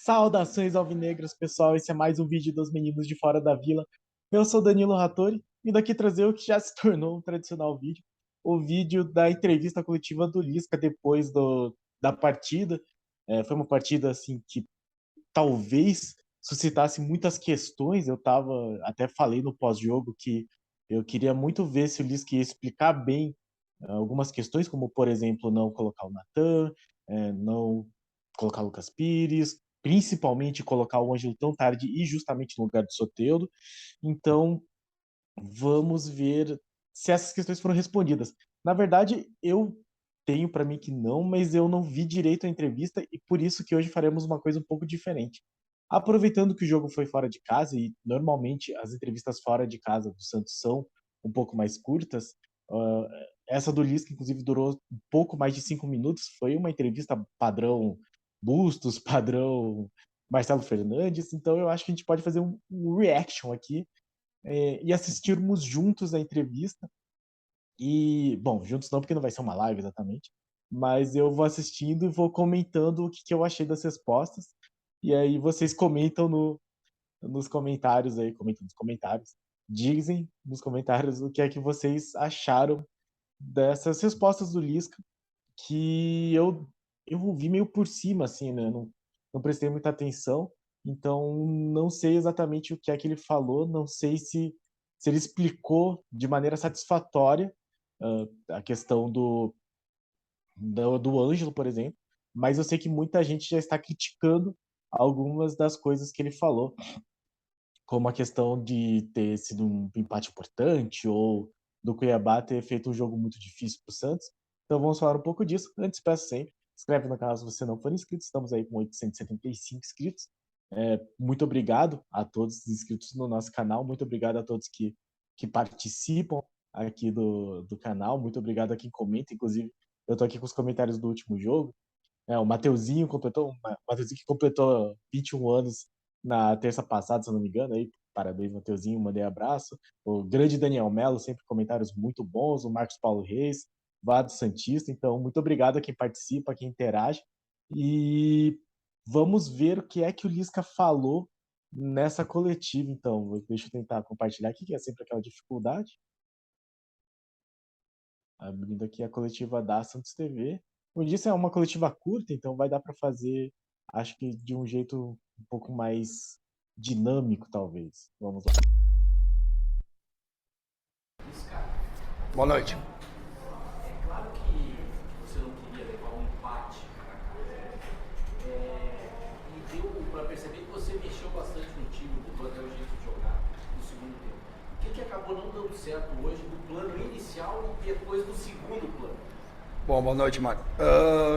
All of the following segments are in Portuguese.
Saudações alvinegras, pessoal. Esse é mais um vídeo dos meninos de fora da vila. Eu sou Danilo Rattori e daqui trazer o que já se tornou um tradicional vídeo, o vídeo da entrevista coletiva do Lisca depois da partida. Foi uma partida assim que talvez suscitasse muitas questões. Até falei no pós-jogo que eu queria muito ver se o Lisca ia explicar bem algumas questões, como por exemplo não colocar o Natan, não colocar o Lucas Pires, principalmente colocar o Ângelo tão tarde e justamente no lugar do Soteldo. Então, vamos ver se essas questões foram respondidas. Na verdade, eu tenho para mim que não, mas eu não vi direito a entrevista e por isso que hoje faremos uma coisa um pouco diferente. Aproveitando que o jogo foi fora de casa e normalmente as entrevistas fora de casa do Santos são um pouco mais curtas, uh, essa do Lisca, inclusive, durou um pouco mais de 5 minutos. Foi uma entrevista padrão Bustos, padrão Marcelo Fernandes. Então eu acho que a gente pode fazer um reaction aqui e assistirmos juntos a entrevista. E, bom, juntos não, porque não vai ser uma live exatamente, mas eu vou assistindo e vou comentando o que eu achei das respostas. E aí vocês comentam nos comentários aí, comentam nos comentários, dizem nos comentários o que é que vocês acharam dessas respostas do Lisca, que eu ouvi meio por cima, assim, né? Não prestei muita atenção, então não sei exatamente o que é que ele falou, não sei se ele explicou de maneira satisfatória a questão do Ângelo, por exemplo, mas eu sei que muita gente já está criticando algumas das coisas que ele falou, como a questão de ter sido um empate importante ou do Cuiabá ter feito um jogo muito difícil para o Santos. Então vamos falar um pouco disso. Antes, peço sempre, inscreve no canal se você não for inscrito. Estamos aí com 875 inscritos. Muito obrigado a todos os inscritos no nosso canal. Muito obrigado a todos que participam aqui do canal. Muito obrigado a quem comenta. Inclusive, eu estou aqui com os comentários do último jogo. O Mateuzinho que completou 21 anos na terça passada, se eu não me engano, aí, parabéns, Mateuzinho, mandei abraço. O grande Daniel Melo, sempre comentários muito bons, o Marcos Paulo Reis, Vado Santista, então, muito obrigado a quem participa, a quem interage, e vamos ver o que é que o Lisca falou nessa coletiva, então, deixa eu tentar compartilhar aqui, que é sempre aquela dificuldade, abrindo aqui a coletiva da Santos TV. Como eu disse, é uma coletiva curta, então vai dar para fazer, acho que de um jeito um pouco mais dinâmico, talvez. Vamos lá. Boa noite. É claro que você não queria levar um empate para casa. E deu para perceber que você mexeu bastante no time, mudou até o jeito de jogar no segundo tempo. O que acabou não dando certo hoje no plano inicial e depois do segundo plano? Bom, boa noite, Mário.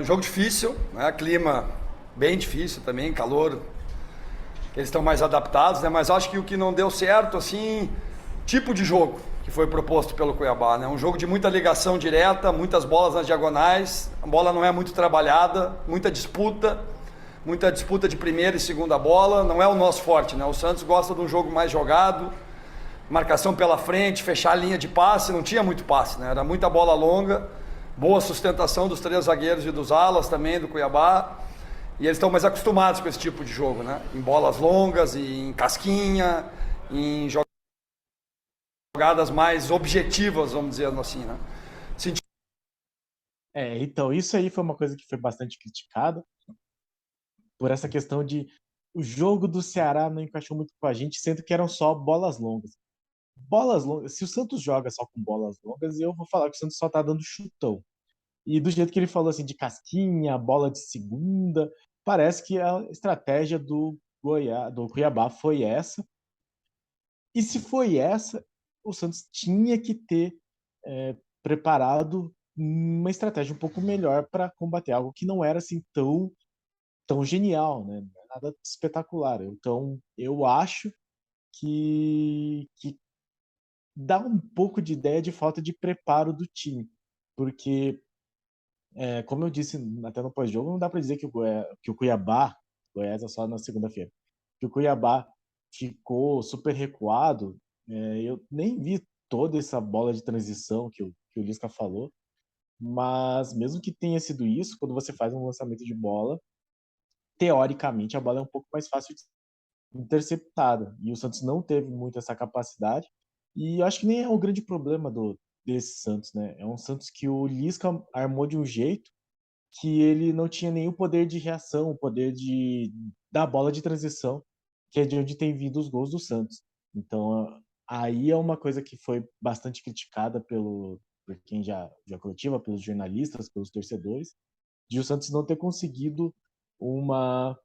Jogo difícil, né? Clima bem difícil também, calor. Eles estão mais adaptados, né? Mas acho que o que não deu certo, assim, tipo de jogo que foi proposto pelo Cuiabá, né? Um jogo de muita ligação direta, muitas bolas nas diagonais, a bola não é muito trabalhada, muita disputa de primeira e segunda bola, não é o nosso forte, né? O Santos gosta de um jogo mais jogado, marcação pela frente, fechar a linha de passe, não tinha muito passe, né? Era muita bola longa, boa sustentação dos três zagueiros e dos alas também do Cuiabá, e eles estão mais acostumados com esse tipo de jogo, né? Em bolas longas, em casquinha, em jogadas mais objetivas, vamos dizer assim, né? Então, isso aí foi uma coisa que foi bastante criticada, por essa questão de o jogo do Ceará não encaixou muito com a gente, sendo que eram só bolas longas. Bolas longas, se o Santos joga só com bolas longas, eu vou falar que o Santos só tá dando chutão. E do jeito que ele falou assim, de casquinha, bola de segunda, parece que a estratégia do Cuiabá foi essa. E se foi essa, o Santos tinha que ter preparado uma estratégia um pouco melhor para combater algo que não era assim tão genial, né? Não é nada espetacular. Então, eu acho que dá um pouco de ideia de falta de preparo do time, porque como eu disse até no pós-jogo, não dá para dizer que o Cuiabá, Goiás é só na segunda-feira, que o Cuiabá ficou super recuado. Eu nem vi toda essa bola de transição que o Lisca falou, mas mesmo que tenha sido isso, quando você faz um lançamento de bola, teoricamente, a bola é um pouco mais fácil de ser interceptada. E o Santos não teve muito essa capacidade. E eu acho que nem é o grande problema desse Santos, né? É um Santos que o Lisca armou de um jeito que ele não tinha nenhum poder de reação, o poder da bola de transição, que é de onde tem vindo os gols do Santos. Então, aí é uma coisa que foi bastante criticada por quem já coletiva, pelos jornalistas, pelos torcedores, de o Santos não ter conseguido uma,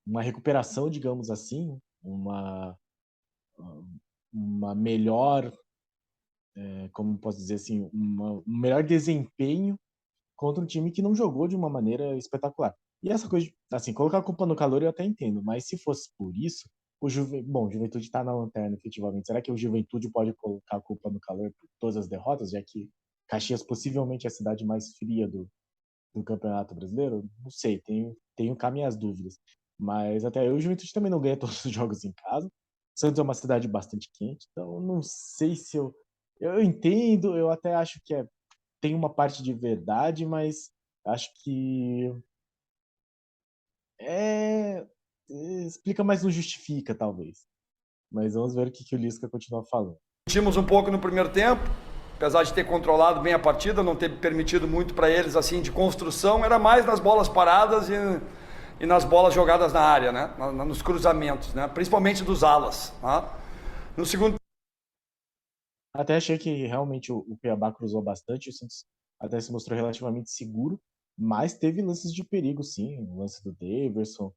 uma recuperação, digamos assim, uma melhor, como posso dizer assim, um melhor desempenho contra um time que não jogou de uma maneira espetacular. E essa coisa, assim, colocar a culpa no calor eu até entendo, mas se fosse por isso, bom, o Juventude está na lanterna, efetivamente. Será que o Juventude pode colocar a culpa no calor por todas as derrotas, já que Caxias possivelmente é a cidade mais fria do Campeonato Brasileiro? Não sei, tenho cá minhas dúvidas. Mas até aí o Juventude também não ganha todos os jogos em casa. Santos é uma cidade bastante quente, então não sei se eu entendo, eu até acho que tem uma parte de verdade, mas acho que é, explica, mas não justifica, talvez. Mas vamos ver o que o Lisca continua falando. Sentimos um pouco no primeiro tempo, apesar de ter controlado bem a partida, não ter permitido muito para eles assim de construção, era mais nas bolas paradas e nas bolas jogadas na área, né? Nos cruzamentos, né? Principalmente dos alas. Tá? No segundo Até achei que realmente o Cuiabá cruzou bastante, o Santos até se mostrou relativamente seguro, mas teve lances de perigo, sim. O lance do Daverson,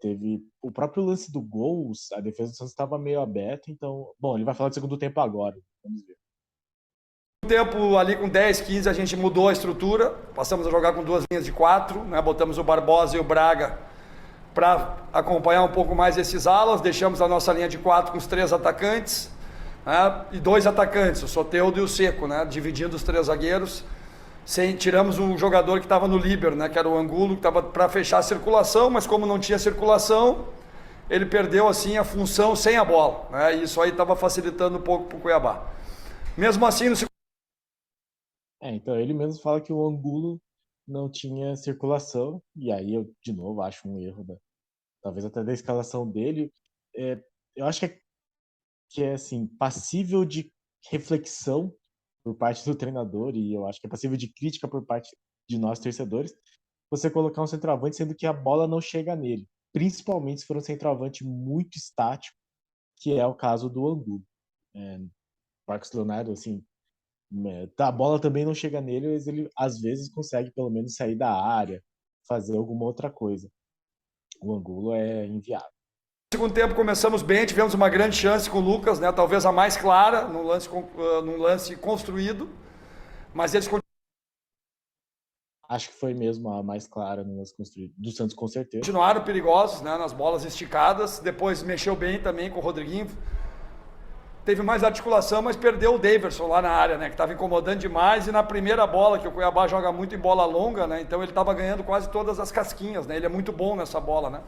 teve o próprio lance do gol, a defesa do Santos estava meio aberta, então, bom, ele vai falar do segundo tempo agora, vamos ver. tempo, ali com 10, 15, a gente mudou a estrutura, passamos a jogar com duas linhas de 4, né? Botamos o Barbosa e o Braga para acompanhar um pouco mais esses alas, deixamos a nossa linha de 4 com os 3 atacantes, né? E 2 atacantes, o Soteldo e o Seco, né? Dividindo os 3 zagueiros. Tiramos um jogador que estava no líbero, né? Que era o Angulo, que estava para fechar a circulação, mas como não tinha circulação, ele perdeu assim a função sem a bola, né? E isso aí estava facilitando um pouco para o Cuiabá. Mesmo assim, no Então ele mesmo fala que o Angulo não tinha circulação, e aí eu, de novo, acho um erro, talvez até da escalação dele. Eu acho que é assim, passível de reflexão por parte do treinador, e eu acho que é passível de crítica por parte de nós torcedores, você colocar um centroavante sendo que a bola não chega nele, principalmente se for um centroavante muito estático, que é o caso do Angulo. Marcos Leonardo, assim, a bola também não chega nele, mas ele às vezes consegue pelo menos sair da área, fazer alguma outra coisa. O Angulo é inviável. segundo tempo começamos bem, tivemos uma grande chance com o Lucas, né? Talvez a mais clara, num lance construído, mas eles Acho que foi mesmo a mais clara no lance construído do Santos, com certeza. continuaram perigosos, né? Nas bolas esticadas, depois mexeu bem também com o Rodriguinho, teve mais articulação, mas perdeu o Daverson lá na área, né? Que estava incomodando demais, e na primeira bola, que o Cuiabá joga muito em bola longa, né? Então ele estava ganhando quase todas as casquinhas, né? Ele é muito bom nessa bola, né?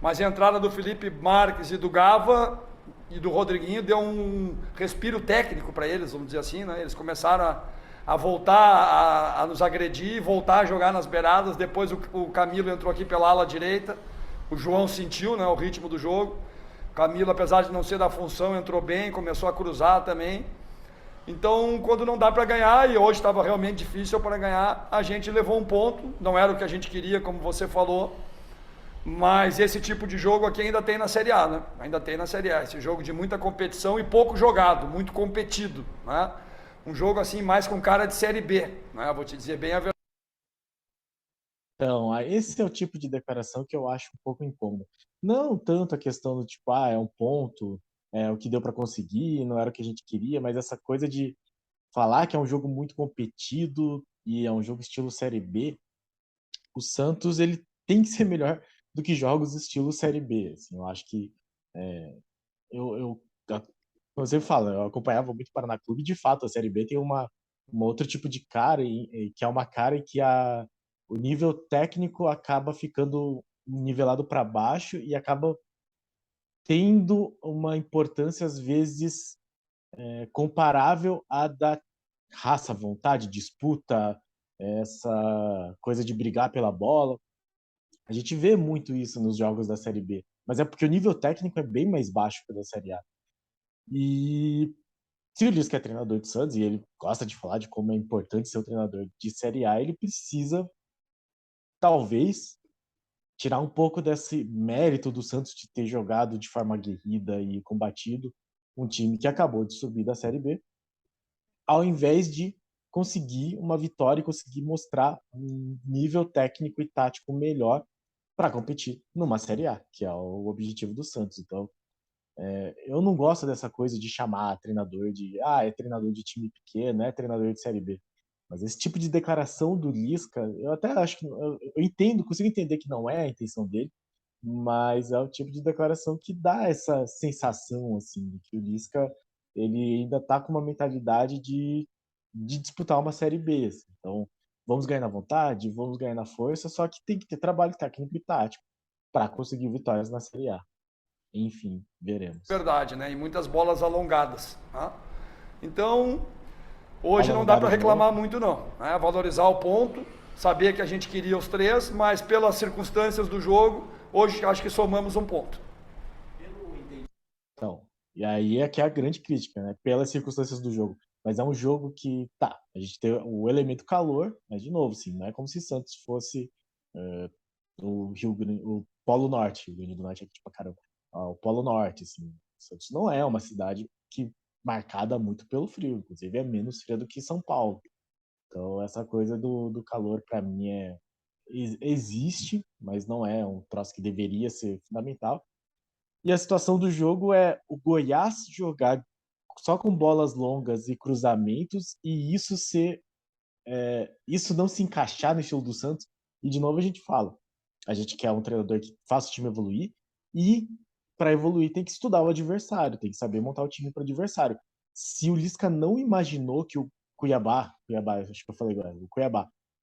Mas a entrada do Felipe Marques e do Gava e do Rodriguinho deu um respiro técnico para eles, vamos dizer assim, né? Eles começaram a voltar a nos agredir, voltar a jogar nas beiradas. Depois o Camilo entrou aqui pela ala direita, o João sentiu, né, o ritmo do jogo. O Camilo, apesar de não ser da função, entrou bem, começou a cruzar também. Então, quando não dá para ganhar, e hoje estava realmente difícil para ganhar, a gente levou um ponto. Não era o que a gente queria, como você falou, mas esse tipo de jogo aqui ainda tem na Série A, né? Ainda tem na Série A, esse jogo de muita competição e pouco jogado, muito competido, né? Um jogo assim mais com cara de Série B, né? Vou te dizer bem a verdade. Então, esse é o tipo de declaração que eu acho um pouco incômodo. Não tanto a questão do tipo, é um ponto, é o que deu para conseguir, não era o que a gente queria, mas essa coisa de falar que é um jogo muito competido e é um jogo estilo Série B. O Santos ele tem que ser melhor do que jogos estilo Série B. Assim, eu acho que como você fala, eu acompanhava muito o Paraná Clube, e de fato a Série B tem uma outro tipo de cara, que é uma cara em que o nível técnico acaba ficando nivelado para baixo e acaba tendo uma importância, às vezes, comparável à da raça, vontade, disputa, essa coisa de brigar pela bola. A gente vê muito isso nos jogos da Série B, mas é porque o nível técnico é bem mais baixo que o da Série A. E se ele diz que é treinador de Santos, e ele gosta de falar de como é importante ser um treinador de Série A, ele precisa, talvez, tirar um pouco desse mérito do Santos de ter jogado de forma aguerrida e combatido um time que acabou de subir da Série B, ao invés de conseguir uma vitória e conseguir mostrar um nível técnico e tático melhor para competir numa Série A, que é o objetivo do Santos. Então, eu não gosto dessa coisa de chamar treinador de é treinador de time pequeno, é treinador de Série B. Mas esse tipo de declaração do Lisca, eu até acho que eu entendo, consigo entender que não é a intenção dele, mas é o tipo de declaração que dá essa sensação assim de que o Lisca ele ainda está com uma mentalidade de disputar uma Série B. Assim. Então, vamos ganhar na vontade, vamos ganhar na força, só que tem que ter trabalho técnico e tático para conseguir vitórias na Série A. Enfim, veremos. Verdade, né? E muitas bolas alongadas. Tá? Então, hoje não dá Alongadas para de novo. reclamar muito não. Né? Valorizar o ponto, saber que a gente queria os 3, mas pelas circunstâncias do jogo, hoje acho que somamos um ponto. Então, e aí é que é a grande crítica, né? Pelas circunstâncias do jogo. Mas é um jogo que, a gente tem o elemento calor, mas de novo, assim, não é como se Santos fosse o Rio Grande, o Polo Norte, o Rio Grande do Norte é tipo, caramba, o Polo Norte, assim. Santos não é uma cidade que marcada muito pelo frio, inclusive é menos fria do que São Paulo. Então, essa coisa do calor, para mim, existe, mas não é um troço que deveria ser fundamental. E a situação do jogo é o Goiás jogar só com bolas longas e cruzamentos e isso não se encaixar no estilo do Santos. E de novo a gente fala, a gente quer um treinador que faça o time evoluir e para evoluir tem que estudar o adversário, tem que saber montar o time para o adversário. Se o Lisca não imaginou que o Cuiabá, acho que eu falei agora,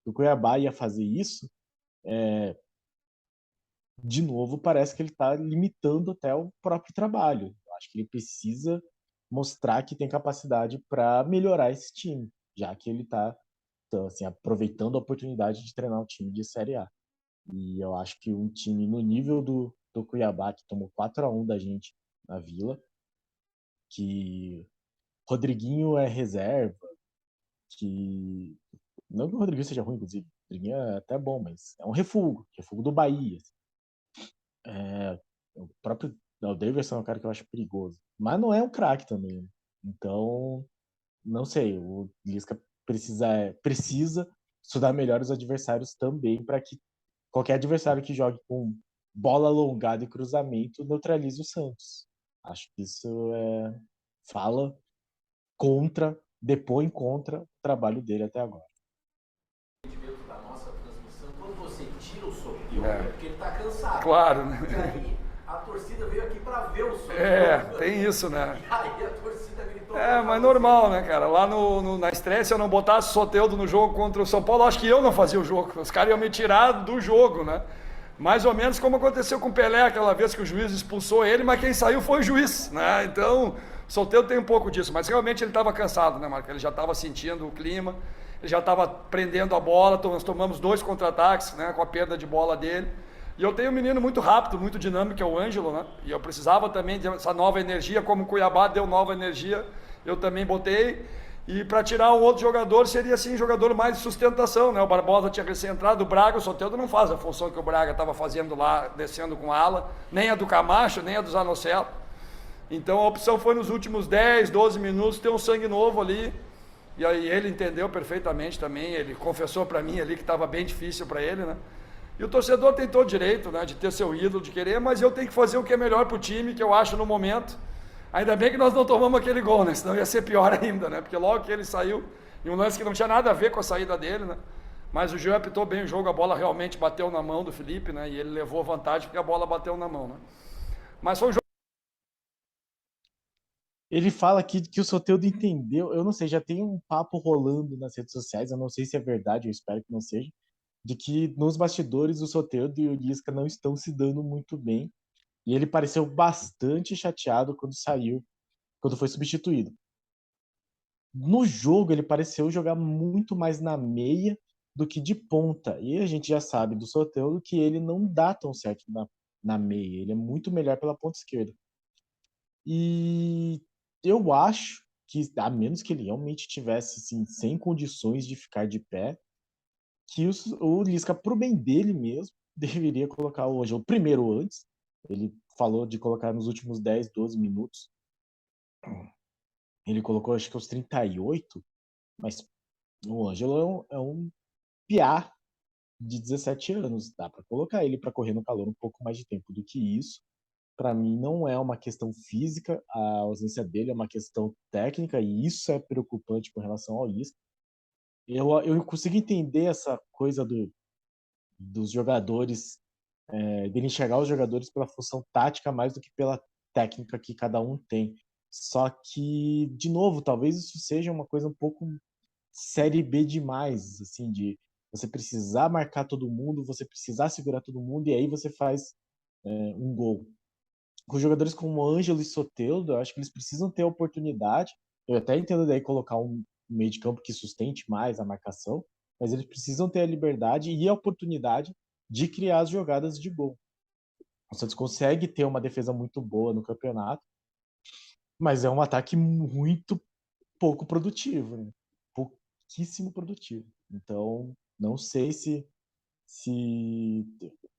o Cuiabá ia fazer isso, de novo, parece que ele está limitando até o próprio trabalho. Eu acho que ele precisa mostrar que tem capacidade para melhorar esse time, já que ele está então, assim, aproveitando a oportunidade de treinar um time de Série A. E eu acho que um time no nível do Cuiabá, que tomou 4-1 da gente na Vila, que Rodriguinho é reserva, que não que o Rodriguinho seja ruim, inclusive, o Rodriguinho é até bom, mas é um refúgio do Bahia. O próprio o Davidson é um cara que eu acho perigoso. Mas não é um craque também. Né? Então, não sei. O Lisca precisa estudar melhor os adversários também para que qualquer adversário que jogue com bola alongada e cruzamento neutralize o Santos. Acho que isso fala depõe contra o trabalho dele até agora. Da nossa transmissão, quando você tira o Soteldo, é porque ele tá cansado. Claro, né? E aí a torcida veio aqui para ver o Soteldo. Tem isso, né? E aí a torcida gritou. Mas normal, né, cara? Lá na estreia, se eu não botasse o Soteldo no jogo contra o São Paulo, acho que eu não fazia o jogo. Os caras iam me tirar do jogo, né? Mais ou menos como aconteceu com o Pelé aquela vez que o juiz expulsou ele, mas quem saiu foi o juiz, né? Então, o Soteldo tem um pouco disso, mas realmente ele estava cansado, né, Marco? Ele já estava sentindo o clima, ele já estava prendendo a bola, nós tomamos 2 contra-ataques, né, com a perda de bola dele. E eu tenho um menino muito rápido, muito dinâmico, que é o Ângelo, né? E eu precisava também dessa nova energia, como o Cuiabá deu nova energia, eu também botei. E para tirar um outro jogador, seria assim, jogador mais de sustentação, né? O Barbosa tinha recém-entrado, o Braga, o Soteldo não faz a função que o Braga estava fazendo lá, descendo com ala, nem a do Camacho, nem a do Zanocelo. Então a opção foi nos últimos 10, 12 minutos ter um sangue novo ali. E aí ele entendeu perfeitamente também, ele confessou para mim ali que estava bem difícil para ele, né? E o torcedor tem todo direito, né, de ter seu ídolo, de querer, mas eu tenho que fazer o que é melhor para o time, que eu acho no momento. Ainda bem que nós não tomamos aquele gol, né? Senão ia ser pior ainda, né? Porque logo que ele saiu, em um lance que não tinha nada a ver com a saída dele, né? Mas o Jean apitou bem o jogo, a bola realmente bateu na mão do Felipe, né? E ele levou vantagem porque a bola bateu na mão, né? Mas foi um jogo... Ele fala que o Soteldo entendeu, eu não sei, já tem um papo rolando nas redes sociais, eu não sei se é verdade, eu espero que não seja, de que nos bastidores o Soteldo e o Lisca não estão se dando muito bem. E ele pareceu bastante chateado quando foi substituído. No jogo, ele pareceu jogar muito mais na meia do que de ponta. E a gente já sabe do Soteldo que ele não dá tão certo na meia. Ele é muito melhor pela ponta esquerda. E eu acho que, a menos que ele realmente tivesse assim, sem condições de ficar de pé, que o Lisca, pro bem dele mesmo, deveria colocar o Ângelo primeiro antes. Ele falou de colocar nos últimos 10, 12 minutos. Ele colocou, acho que aos 38, mas o Ângelo é um piá de 17 anos. Dá para colocar ele para correr no calor um pouco mais de tempo do que isso. Para mim, não é uma questão física, a ausência dele é uma questão técnica, e isso é preocupante com relação ao Lisca. Eu consigo entender essa coisa dos jogadores, dele enxergar os jogadores pela função tática mais do que pela técnica que cada um tem. Só que, de novo, talvez isso seja uma coisa um pouco série B demais, assim, de você precisar marcar todo mundo, você precisar segurar todo mundo, e aí você faz um gol. Com jogadores como Ângelo e Soteldo, eu acho que eles precisam ter a oportunidade. Eu até entendo daí colocar um meio de campo que sustente mais a marcação, mas eles precisam ter a liberdade e a oportunidade de criar as jogadas de gol. O Santos consegue ter uma defesa muito boa no campeonato, mas é um ataque muito pouco produtivo, né? Pouquíssimo produtivo. Então, não sei se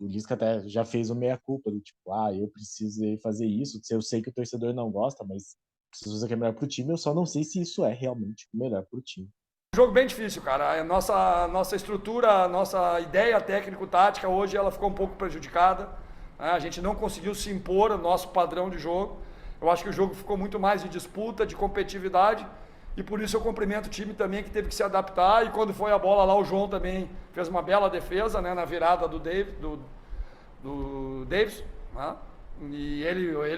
o Lisca até já fez o meia-culpa do tipo, eu preciso fazer isso, eu sei que o torcedor não gosta, mas preciso fazer o que é melhor pro time, eu só não sei se isso é realmente o melhor pro time. Jogo bem difícil, cara. A nossa estrutura, a nossa ideia técnico-tática hoje ela ficou um pouco prejudicada. A gente não conseguiu se impor o nosso padrão de jogo. Eu acho que o jogo ficou muito mais de disputa, de competitividade. E por isso eu cumprimento o time também que teve que se adaptar. E quando foi a bola lá, o João também fez uma bela defesa, né, na virada do Davis. Né? E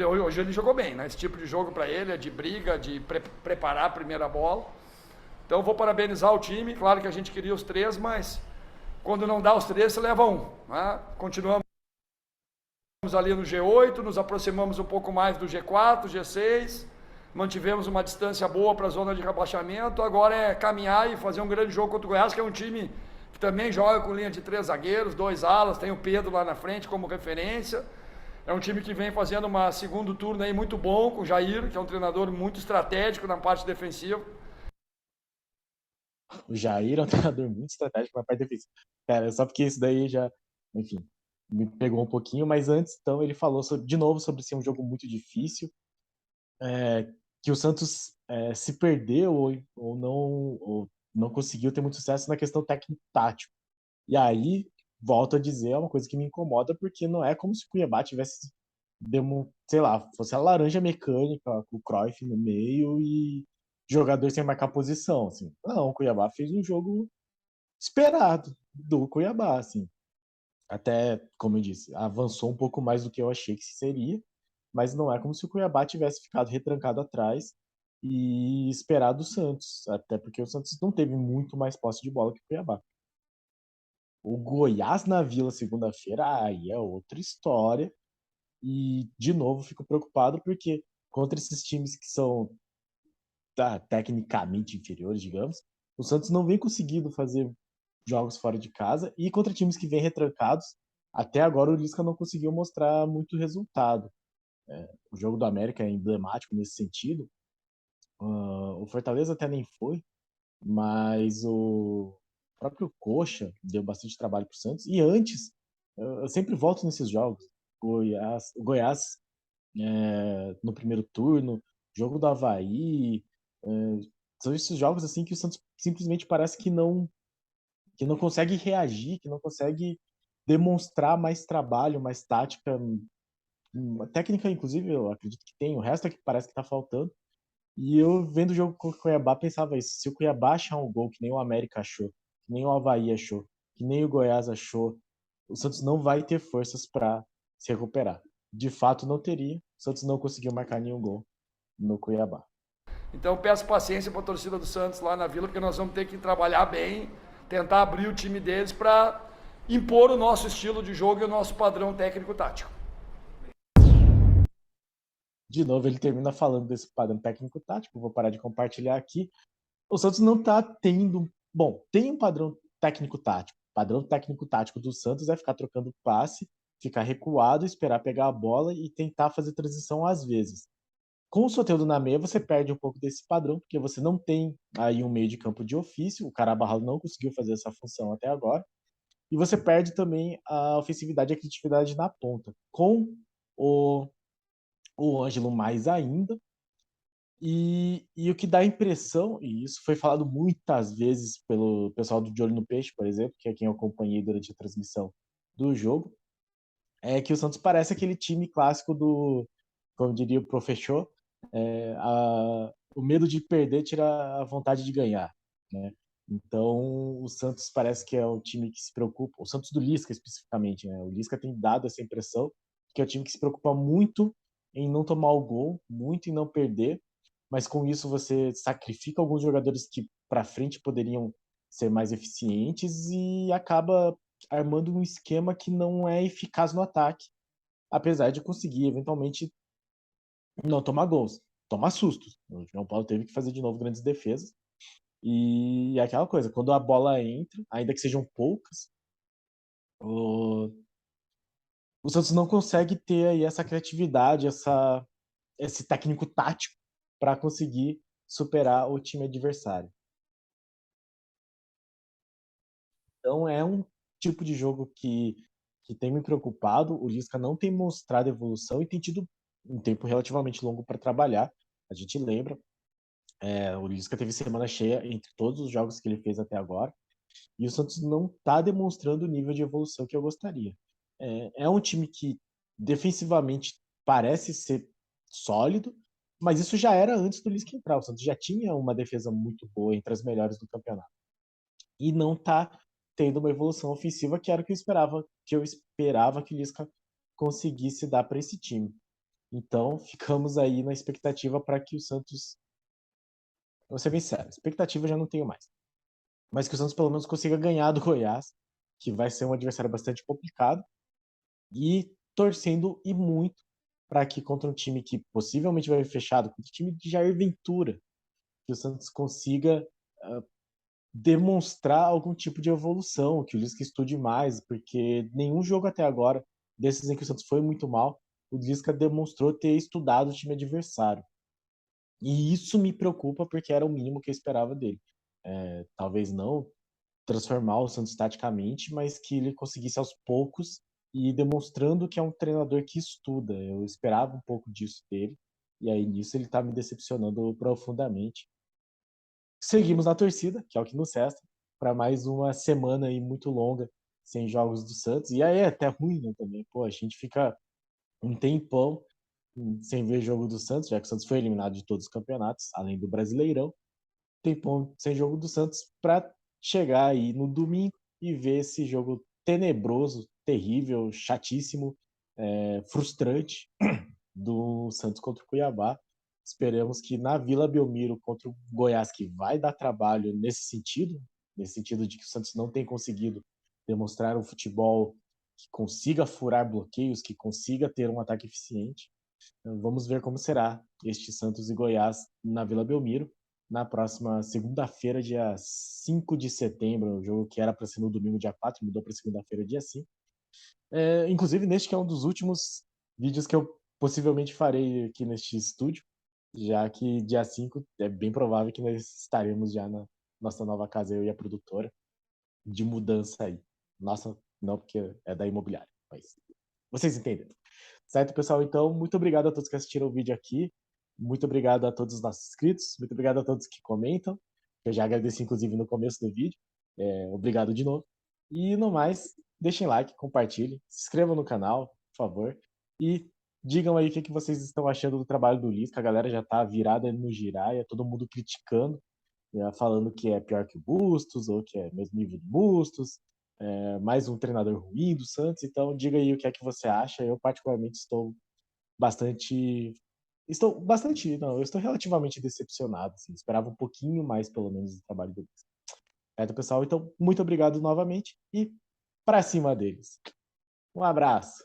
hoje ele jogou bem, né? Esse tipo de jogo para ele é de briga, de preparar a primeira bola. Então vou parabenizar o time, claro que a gente queria os 3, mas quando não dá os 3, você leva 1. Né? Continuamos ali no G8, nos aproximamos um pouco mais do G4, G6, mantivemos uma distância boa para a zona de rebaixamento, agora é caminhar e fazer um grande jogo contra o Goiás, que é um time que também joga com linha de 3 zagueiros, 2 alas, tem o Pedro lá na frente como referência. É um time que vem fazendo um segundo turno aí muito bom com o Jair, que é um treinador muito estratégico na parte defensiva. O Jair é um treinador muito estratégico na parte defensiva. Cara, só porque isso daí já, enfim, me pegou um pouquinho, mas antes, então, ele falou de novo sobre ser um jogo muito difícil, que o Santos se perdeu ou não conseguiu ter muito sucesso na questão técnico-tático. E aí, volto a dizer, é uma coisa que me incomoda, porque não é como se o Cuiabá tivesse, sei lá, fosse a laranja mecânica, com o Cruyff no meio e jogador sem marcar posição, assim. Não, o Cuiabá fez um jogo esperado do Cuiabá, assim. Até, como eu disse, avançou um pouco mais do que eu achei que seria, mas não é como se o Cuiabá tivesse ficado retrancado atrás e esperado o Santos, até porque o Santos não teve muito mais posse de bola que o Cuiabá. O Goiás na Vila segunda-feira, aí é outra história. E, de novo, fico preocupado porque contra esses times que são tecnicamente inferiores, digamos, o Santos não vem conseguindo fazer jogos fora de casa, e contra times que vêm retrancados, até agora o Lisca não conseguiu mostrar muito resultado. O jogo do América é emblemático nesse sentido. O Fortaleza até nem foi, mas o próprio Coxa deu bastante trabalho para o Santos. E antes, eu sempre volto nesses jogos. O Goiás no primeiro turno, jogo do Avaí, são esses jogos assim que o Santos simplesmente parece que não consegue reagir, que não consegue demonstrar mais trabalho, mais tática, técnica, inclusive, eu acredito que tem, o resto é que parece que tá faltando. E eu, vendo o jogo com o Cuiabá, pensava isso: se o Cuiabá achar um gol que nem o América achou, que nem o Avaí achou, que nem o Goiás achou, o Santos não vai ter forças para se recuperar. De fato, não teria. O Santos não conseguiu marcar nenhum gol no Cuiabá. Então peço paciência para a torcida do Santos lá na Vila, porque nós vamos ter que trabalhar bem, tentar abrir o time deles para impor o nosso estilo de jogo e o nosso padrão técnico-tático. De novo, ele termina falando desse padrão técnico-tático, vou parar de compartilhar aqui. O Santos não está tendo... Bom, tem um padrão técnico-tático. O padrão técnico-tático do Santos é ficar trocando passe, ficar recuado, esperar pegar a bola e tentar fazer transição às vezes. Com o Soteldo na meia, você perde um pouco desse padrão, porque você não tem aí um meio de campo de ofício, o Carabarral não conseguiu fazer essa função até agora, e você perde também a ofensividade e a criatividade na ponta. Com o, o Ângelo mais ainda, e o que dá a impressão, e isso foi falado muitas vezes pelo pessoal do De Olho no Peixe, por exemplo, que é quem eu acompanhei durante a transmissão do jogo, é que o Santos parece aquele time clássico do, como diria o professor, o medo de perder tira a vontade de ganhar, né? Então, o Santos parece que é o time que se preocupa, o Santos do Lisca especificamente, né? O Lisca tem dado essa impressão que é o time que se preocupa muito em não tomar o gol, muito em não perder, mas com isso você sacrifica alguns jogadores que para frente poderiam ser mais eficientes e acaba armando um esquema que não é eficaz no ataque, apesar de conseguir eventualmente não tomar gols, tomar sustos. O João Paulo teve que fazer de novo grandes defesas. E é aquela coisa, quando a bola entra, ainda que sejam poucas, o, o Santos não consegue ter aí essa criatividade, esse técnico tático para conseguir superar o time adversário. Então é um tipo de jogo que tem me preocupado. O Lisca não tem mostrado evolução e tem tido um tempo relativamente longo para trabalhar. A gente lembra, o Lisca teve semana cheia entre todos os jogos que ele fez até agora. E o Santos não está demonstrando o nível de evolução que eu gostaria. É um time que defensivamente parece ser sólido, mas isso já era antes do Lisca entrar. O Santos já tinha uma defesa muito boa, entre as melhores do campeonato. E não está tendo uma evolução ofensiva que era o que eu esperava que o Lisca conseguisse dar para esse time. Então, ficamos aí na expectativa para que o Santos. Vou ser bem sério, expectativa eu já não tenho mais. Mas que o Santos pelo menos consiga ganhar do Goiás, que vai ser um adversário bastante complicado, e torcendo e muito para que contra um time que possivelmente vai vir fechado, contra o time de Jair Ventura, que o Santos consiga demonstrar algum tipo de evolução, que o Lisca estude mais, porque nenhum jogo até agora, desses em que o Santos foi muito mal, o Lisca demonstrou ter estudado o time adversário. E isso me preocupa porque era o mínimo que eu esperava dele. Talvez não transformar o Santos taticamente, mas que ele conseguisse aos poucos e demonstrando que é um treinador que estuda. Eu esperava um pouco disso dele, e aí nisso ele está me decepcionando profundamente. Seguimos na torcida, que é o que nos resta, para mais uma semana aí muito longa sem jogos do Santos. E aí é até ruim, né, também. Pô, a gente fica um tempão sem ver jogo do Santos, já que o Santos foi eliminado de todos os campeonatos, além do Brasileirão. Tempão sem jogo do Santos para chegar aí no domingo e ver esse jogo tenebroso, terrível, chatíssimo, frustrante do Santos contra o Cuiabá. Esperamos que na Vila Belmiro contra o Goiás, que vai dar trabalho nesse sentido de que o Santos não tem conseguido demonstrar um futebol que consiga furar bloqueios, que consiga ter um ataque eficiente. Então, vamos ver como será este Santos e Goiás na Vila Belmiro na próxima segunda-feira, dia 5 de setembro, o jogo que era para ser no domingo, dia 4, mudou para segunda-feira, dia 5. Inclusive, neste que é um dos últimos vídeos que eu possivelmente farei aqui neste estúdio, já que dia 5 é bem provável que nós estaremos já na nossa nova casa, eu e a produtora, de mudança aí. Nossa, não, porque é da imobiliária, mas vocês entendem. Certo, pessoal? Então, muito obrigado a todos que assistiram o vídeo aqui. Muito obrigado a todos os nossos inscritos. Muito obrigado a todos que comentam. Eu já agradeci, inclusive, no começo do vídeo. Obrigado de novo. E, no mais, deixem like, compartilhem, se inscrevam no canal, por favor. E digam aí o que vocês estão achando do trabalho do Lisca. A galera já tá virada no giraia, todo mundo criticando, falando que é pior que o Bustos, ou que é mesmo nível do Bustos. Mais um treinador ruim do Santos. Então, diga aí o que é que você acha. Eu, particularmente, bastante. Não, eu estou relativamente decepcionado. Assim, esperava um pouquinho mais, pelo menos, do trabalho deles. Certo, pessoal? Então, muito obrigado novamente e para cima deles. Um abraço.